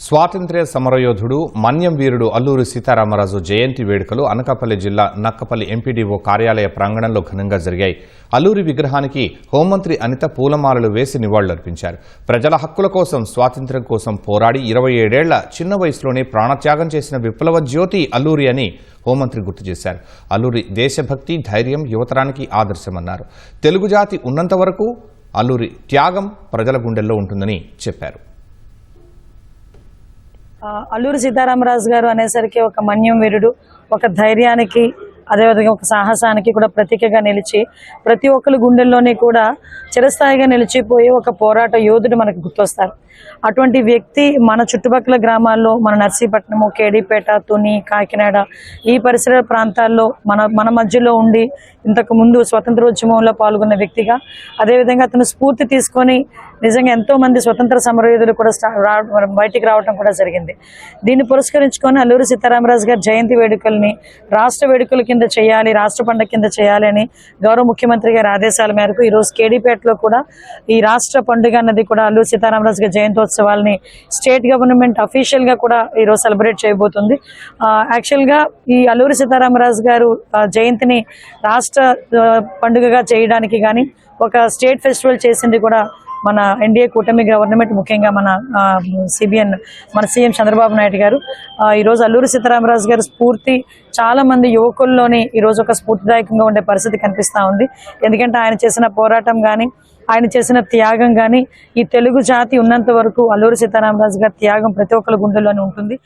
స్వాతంత్ర్య సమరయోధుడు మన్యం వీరుడు అల్లూరి సీతారామరాజు జయంతి వేడుకలు అనకాపల్లి జిల్లా నక్కపల్లి ఎంపీడీఓ కార్యాలయ ప్రాంగణంలో ఘనంగా జరిగాయి. అల్లూరి విగ్రహానికి హోంమంత్రి అనిత పూలమాలలు వేసి నివాళులర్పించారు. ప్రజల హక్కుల కోసం, స్వాతంత్ర్యం కోసం పోరాడి 27 ఏళ్ల చిన్న వయసులోనే ప్రాణత్యాగం చేసిన విప్లవ జ్యోతి అల్లూరి అని హోంమంత్రి గుర్తు చేశారు. అల్లూరి దేశభక్తి, ధైర్యం యువతరానికి ఆదర్శమన్నారు. తెలుగు జాతి ఉన్నంత వరకు అల్లూరి త్యాగం ప్రజల గుండెల్లో ఉంటుందని చెప్పారు. అల్లూరి సీతారామరాజు గారు అనేసరికి ఒక మన్యం వీరుడు, ఒక ధైర్యానికి, అదేవిధంగా ఒక సాహసానికి కూడా ప్రతీకగా నిలిచి ప్రతి ఒక్కరి గుండెల్లోని కూడా చిరస్థాయిగా నిలిచిపోయి ఒక పోరాట యోధుడు మనకు గుర్తొస్తారు. అటువంటి వ్యక్తి మన చుట్టుపక్కల గ్రామాల్లో, మన నర్సీపట్నము, కేడీపేట, తుని, కాకినాడ ఈ పరిసర ప్రాంతాల్లో మన మధ్యలో ఉండి ఇంతకు ముందు స్వతంత్రోద్యమంలో పాల్గొన్న వ్యక్తిగా, అదేవిధంగా అతను స్ఫూర్తి తీసుకొని నిజంగా ఎంతో మంది స్వతంత్ర సమరయోధులు కూడా బయటికి రావడం కూడా జరిగింది. దీన్ని పురస్కరించుకొని అల్లూరి సీతారామరాజు గారి జయంతి వేడుకల్ని రాష్ట్ర వేడుకల కింద చేయాలి, రాష్ట్ర పండుగ కింద చేయాలి అని గౌరవ ముఖ్యమంత్రి గారి ఆదేశాల మేరకు ఈరోజు కేడీపేటలో కూడా ఈ రాష్ట్ర పండుగ అన్నది కూడా అల్లూరి సీతారామరాజు గారి జయంతోత్సవాలని స్టేట్ గవర్నమెంట్ అఫీషియల్ గా కూడా ఈరోజు సెలబ్రేట్ చేయబోతుంది. యాక్చువల్ గా ఈ అల్లూరి సీతారామరాజు గారు జయంతిని రాష్ట్ర పండుగగా చేయడానికి కానీ ఒక స్టేట్ ఫెస్టివల్ చేసింది కూడా మన ఎన్డీఏ కూటమి గవర్నమెంట్, ముఖ్యంగా మన మన సీఎం చంద్రబాబు నాయుడు గారు. ఈరోజు అల్లూరి సీతారామరాజు గారి స్ఫూర్తి చాలా మంది యువకుల్లోని ఈరోజు ఒక స్ఫూర్తిదాయకంగా ఉండే పరిస్థితి కనిపిస్తూ ఉంది. ఎందుకంటే ఆయన చేసిన పోరాటం కానీ, ఆయన చేసిన త్యాగం కానీ, ఈ తెలుగు జాతి ఉన్నంత వరకు అల్లూరి సీతారామరాజు గారి త్యాగం ప్రతి ఒక్కరి గుండెల్లోనే ఉంటుంది.